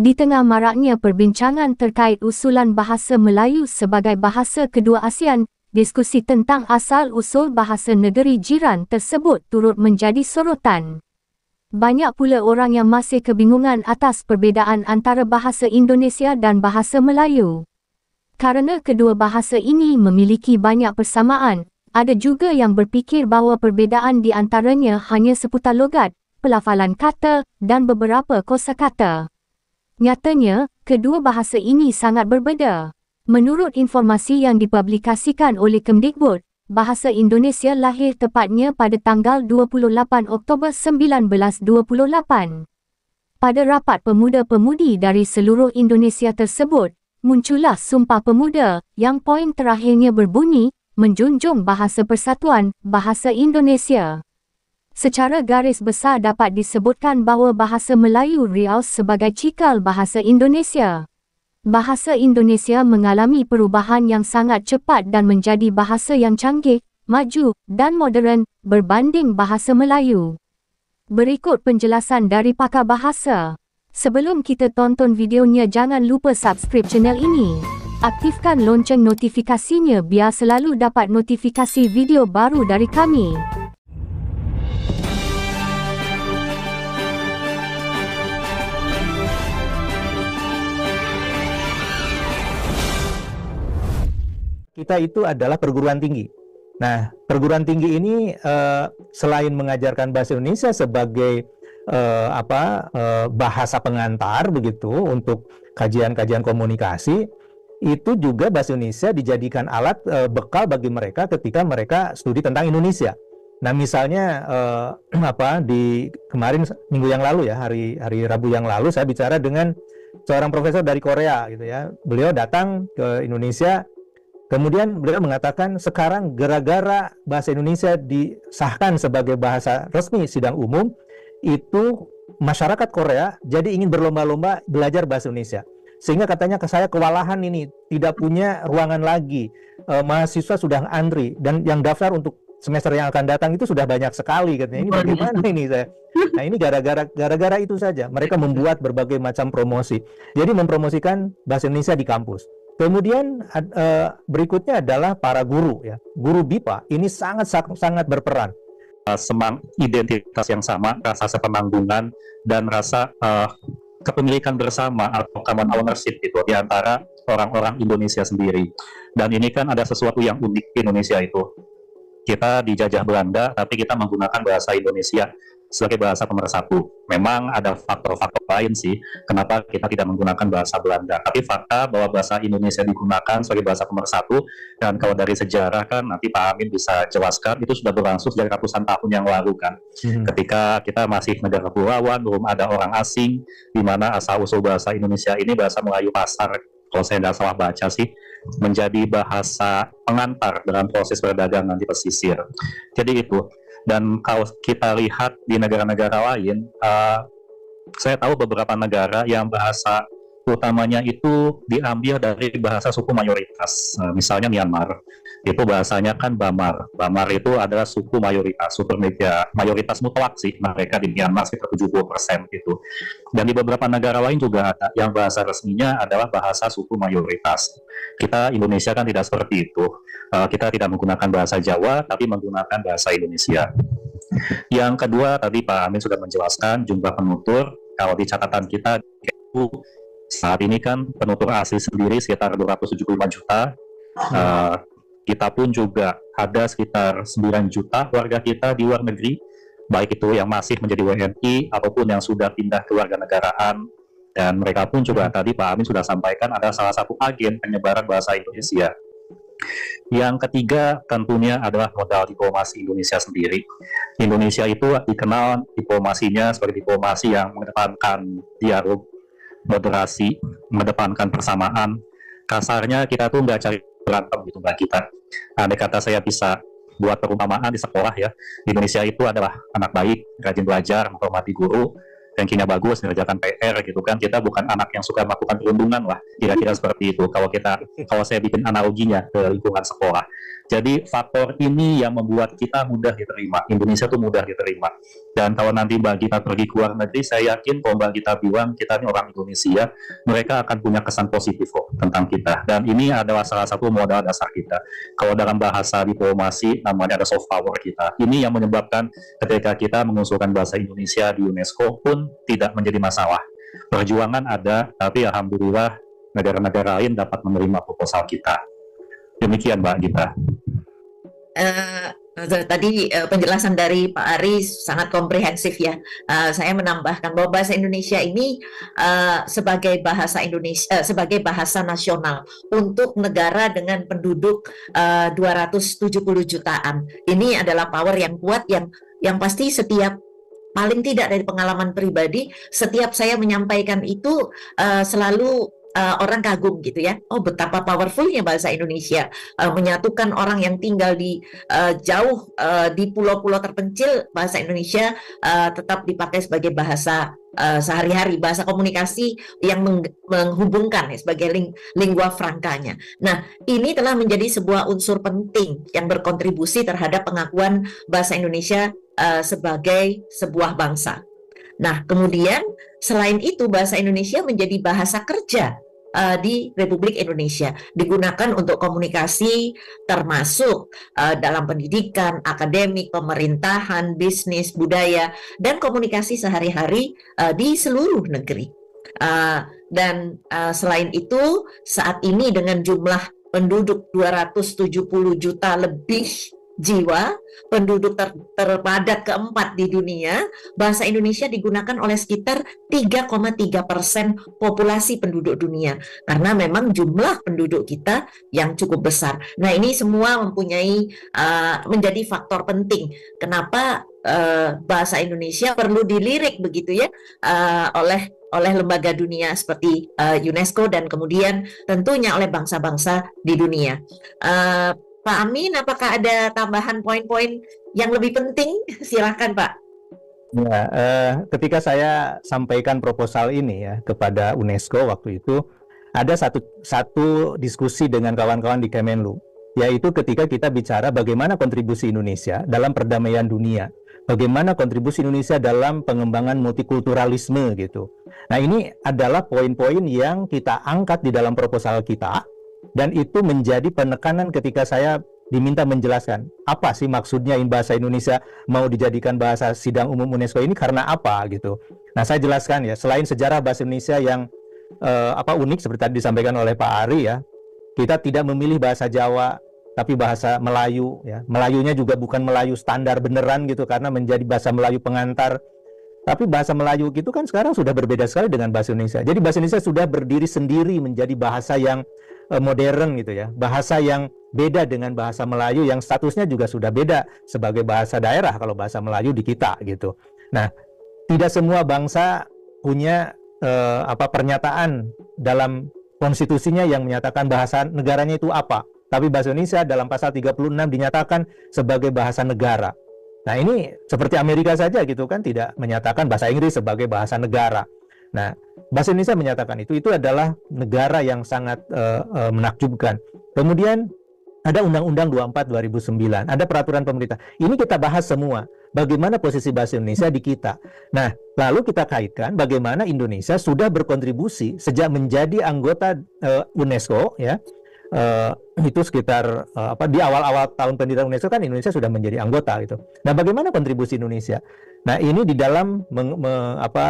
Di tengah maraknya perbincangan terkait usulan bahasa Melayu sebagai bahasa kedua ASEAN, diskusi tentang asal-usul bahasa negeri jiran tersebut turut menjadi sorotan. Banyak pula orang yang masih kebingungan atas perbezaan antara bahasa Indonesia dan bahasa Melayu. Kerana kedua bahasa ini memiliki banyak persamaan, ada juga yang berfikir bahawa perbezaan di antaranya hanya seputar logat, pelafalan kata dan beberapa kosakata. Nyatanya, kedua bahasa ini sangat berbeza. Menurut informasi yang dipublikasikan oleh Kemdikbud, bahasa Indonesia lahir tepatnya pada tanggal 28 Oktober 1928. Pada rapat pemuda-pemudi dari seluruh Indonesia tersebut, muncullah Sumpah Pemuda yang poin terakhirnya berbunyi, menjunjung bahasa persatuan, bahasa Indonesia. Secara garis besar dapat disebutkan bahawa bahasa Melayu Riau sebagai cikal bahasa Indonesia. Bahasa Indonesia mengalami perubahan yang sangat cepat dan menjadi bahasa yang canggih, maju dan moden berbanding bahasa Melayu. Berikut penjelasan dari pakar bahasa. Sebelum kita tonton videonya, jangan lupa subscribe channel ini. Aktifkan lonceng notifikasinya biar selalu dapat notifikasi video baru dari kami. Kita itu adalah perguruan tinggi. Nah, perguruan tinggi ini selain mengajarkan bahasa Indonesia sebagai bahasa pengantar begitu untuk kajian-kajian komunikasi, itu juga bahasa Indonesia dijadikan alat bekal bagi mereka ketika mereka studi tentang Indonesia. Nah, misalnya di kemarin minggu yang lalu ya, hari Rabu yang lalu saya bicara dengan seorang profesor dari Korea gitu ya. Beliau datang ke Indonesia. Kemudian beliau mengatakan sekarang gara-gara bahasa Indonesia disahkan sebagai bahasa resmi sidang umum, itu masyarakat Korea jadi ingin berlomba-lomba belajar bahasa Indonesia. Sehingga katanya saya kewalahan ini, tidak punya ruangan lagi, mahasiswa sudah antri, dan yang daftar untuk semester yang akan datang itu sudah banyak sekali katanya. Ini bagaimana ini saya? Nah, ini gara-gara itu saja. Mereka membuat berbagai macam promosi. Jadi mempromosikan bahasa Indonesia di kampus. Kemudian berikutnya adalah para guru ya. Guru BIPA ini sangat berperan. Identitas yang sama, rasa sepenanggungan dan rasa kepemilikan bersama atau common ownership itu di antara orang-orang Indonesia sendiri. Dan ini kan ada sesuatu yang unik di Indonesia itu. Kita dijajah Belanda, tapi kita menggunakan bahasa Indonesia sebagai bahasa pemersatu. Memang ada faktor-faktor lain sih, kenapa kita tidak menggunakan bahasa Belanda. Tapi fakta bahwa bahasa Indonesia digunakan sebagai bahasa pemersatu, dan kalau dari sejarah kan, nanti Pak Amin bisa jelaskan, itu sudah berlangsung sejak ratusan tahun yang lalu kan. Ketika kita masih negara kepulauan, belum ada orang asing, di mana asal-usul bahasa Indonesia ini, bahasa Melayu Pasar, kalau saya tidak salah baca sih, menjadi bahasa pengantar dalam proses perdagangan di pesisir. Jadi itu. Dan kalau kita lihat di negara-negara lain, saya tahu beberapa negara yang bahasa utamanya itu diambil dari bahasa suku mayoritas. Misalnya Myanmar, itu bahasanya kan Bamar. Bamar itu adalah suku mayoritas, mayoritas mutlak sih mereka di Myanmar sekitar 70% gitu. Dan di beberapa negara lain juga ada yang bahasa resminya adalah bahasa suku mayoritas. Kita Indonesia kan tidak seperti itu. Kita tidak menggunakan bahasa Jawa, tapi menggunakan bahasa Indonesia. Yang kedua, tadi Pak Amin sudah menjelaskan jumlah penutur. Kalau di catatan kita, saat ini kan penutur asli sendiri sekitar 275 juta. Kita pun juga ada sekitar 9 juta warga kita di luar negeri, baik itu yang masih menjadi WNI ataupun yang sudah pindah ke warganegaraan. Dan mereka pun juga tadi Pak Amin sudah sampaikan ada salah satu agen penyebaran bahasa Indonesia. Yang ketiga tentunya adalah modal diplomasi Indonesia sendiri. Indonesia itu dikenal diplomasinya sebagai diplomasi yang mengedepankan dialog, moderasi, mengedepankan persamaan. Kasarnya kita tuh nggak cari berantem gitu mbak kita. Andai kata saya bisa buat perumpamaan di sekolah ya, Indonesia itu adalah anak baik, rajin belajar, menghormati guru, rankingnya bagus, mengerjakan PR gitu kan, kita bukan anak yang suka melakukan perundungan lah, kira-kira seperti itu. Kalau saya bikin analoginya ke lingkungan sekolah. Jadi faktor ini yang membuat kita mudah diterima. Indonesia tuh mudah diterima. Dan kalau nanti Mbak Gita pergi ke luar negeri, saya yakin kalau Mbak Gita bilang kita ini orang Indonesia, mereka akan punya kesan positif kok tentang kita. Dan ini adalah salah satu modal dasar kita. Kalau dalam bahasa diplomasi namanya ada soft power kita. Ini yang menyebabkan ketika kita mengusulkan bahasa Indonesia di UNESCO pun tidak menjadi masalah. Perjuangan ada, tapi alhamdulillah negara-negara lain dapat menerima proposal kita. Demikian Mbak Gita. Tadi penjelasan dari Pak Ari sangat komprehensif ya. Saya menambahkan bahwa bahasa Indonesia ini sebagai bahasa Indonesia, sebagai bahasa nasional untuk negara dengan penduduk 270 jutaan. Ini adalah power yang kuat yang pasti setiap, paling tidak dari pengalaman pribadi, setiap saya menyampaikan itu selalu orang kagum gitu ya. Oh, betapa powerfulnya bahasa Indonesia menyatukan orang yang tinggal di jauh di pulau-pulau terpencil. Bahasa Indonesia tetap dipakai sebagai bahasa sehari-hari, bahasa komunikasi yang menghubungkan ya, sebagai lingua francanya. Nah, ini telah menjadi sebuah unsur penting yang berkontribusi terhadap pengakuan bahasa Indonesia sebagai sebuah bangsa. Nah, kemudian selain itu bahasa Indonesia menjadi bahasa kerja di Republik Indonesia, digunakan untuk komunikasi termasuk dalam pendidikan, akademik, pemerintahan, bisnis, budaya, dan komunikasi sehari-hari di seluruh negeri. Dan selain itu, saat ini dengan jumlah penduduk 270 juta lebih jiwa, penduduk terpadat keempat di dunia, bahasa Indonesia digunakan oleh sekitar 3,3% populasi penduduk dunia, karena memang jumlah penduduk kita yang cukup besar. Nah, ini semua mempunyai menjadi faktor penting kenapa bahasa Indonesia perlu dilirik begitu ya oleh lembaga dunia seperti UNESCO dan kemudian tentunya oleh bangsa-bangsa di dunia. Pak Amin, apakah ada tambahan poin-poin yang lebih penting? Silakan, Pak. Ya, ketika saya sampaikan proposal ini ya kepada UNESCO waktu itu, ada satu diskusi dengan kawan-kawan di Kemenlu, yaitu ketika kita bicara bagaimana kontribusi Indonesia dalam perdamaian dunia, bagaimana kontribusi Indonesia dalam pengembangan multikulturalisme gitu. Nah, ini adalah poin-poin yang kita angkat di dalam proposal kita. Dan itu menjadi penekanan ketika saya diminta menjelaskan apa sih maksudnya bahasa Indonesia mau dijadikan bahasa sidang umum UNESCO ini karena apa gitu. Nah, saya jelaskan ya, selain sejarah bahasa Indonesia yang unik seperti tadi disampaikan oleh Pak Ari ya, kita tidak memilih bahasa Jawa tapi bahasa Melayu ya. Melayunya juga bukan Melayu standar beneran gitu karena menjadi bahasa Melayu pengantar. Tapi bahasa Melayu gitu kan sekarang sudah berbeda sekali dengan bahasa Indonesia. Jadi bahasa Indonesia sudah berdiri sendiri menjadi bahasa yang modern gitu ya. Bahasa yang beda dengan bahasa Melayu yang statusnya juga sudah beda sebagai bahasa daerah kalau bahasa Melayu di kita gitu. Nah, tidak semua bangsa punya pernyataan dalam konstitusinya yang menyatakan bahasa negaranya itu apa. Tapi bahasa Indonesia dalam pasal 36 dinyatakan sebagai bahasa negara. Nah, ini seperti Amerika saja gitu kan, tidak menyatakan bahasa Inggris sebagai bahasa negara. Nah, bahasa Indonesia menyatakan itu adalah negara yang sangat menakjubkan. Kemudian ada Undang-Undang 24 2009, ada peraturan pemerintah. Ini kita bahas semua, bagaimana posisi bahasa Indonesia di kita. Nah, lalu kita kaitkan bagaimana Indonesia sudah berkontribusi sejak menjadi anggota UNESCO ya. Itu sekitar di awal-awal tahun pendirian UNESCO kan Indonesia sudah menjadi anggota gitu. Nah, bagaimana kontribusi Indonesia? Nah, ini di dalam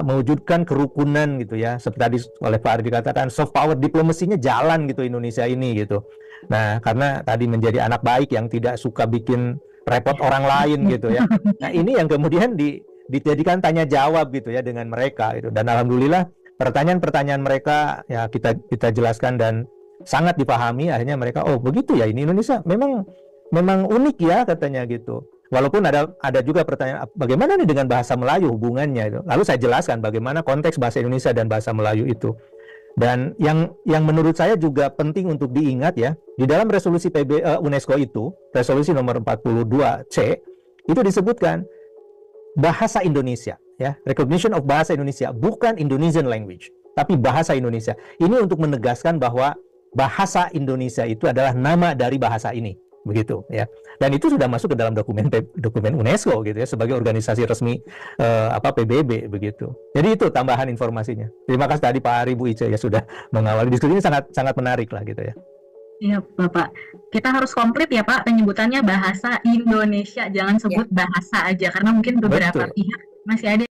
mewujudkan kerukunan gitu ya. Seperti tadi oleh Pak Ari dikatakan soft power diplomasinya jalan gitu Indonesia ini gitu. Nah, karena tadi menjadi anak baik yang tidak suka bikin repot orang lain gitu ya. Nah, ini yang kemudian dijadikan tanya jawab gitu ya dengan mereka gitu. Dan alhamdulillah pertanyaan-pertanyaan mereka ya kita jelaskan dan sangat dipahami. Akhirnya mereka, oh begitu ya, ini Indonesia memang unik ya katanya gitu. Walaupun ada juga pertanyaan bagaimana nih dengan bahasa Melayu hubungannya itu. Lalu saya jelaskan bagaimana konteks bahasa Indonesia dan bahasa Melayu itu. Dan yang menurut saya juga penting untuk diingat ya, di dalam resolusi UNESCO itu, resolusi nomor 42C itu disebutkan bahasa Indonesia ya, recognition of bahasa Indonesia, bukan Indonesian language, tapi bahasa Indonesia. Ini untuk menegaskan bahwa bahasa Indonesia itu adalah nama dari bahasa ini, begitu ya. Dan itu sudah masuk ke dalam dokumen UNESCO gitu ya, sebagai organisasi resmi PBB begitu. Jadi itu tambahan informasinya. Terima kasih tadi Pak Ari, Bu Ice ya sudah mengawali diskusi ini, sangat menarik lah gitu ya. Iya Bapak, kita harus komplit ya Pak penyebutannya bahasa Indonesia, jangan sebut bahasa aja karena mungkin beberapa Betul. pihak masih ada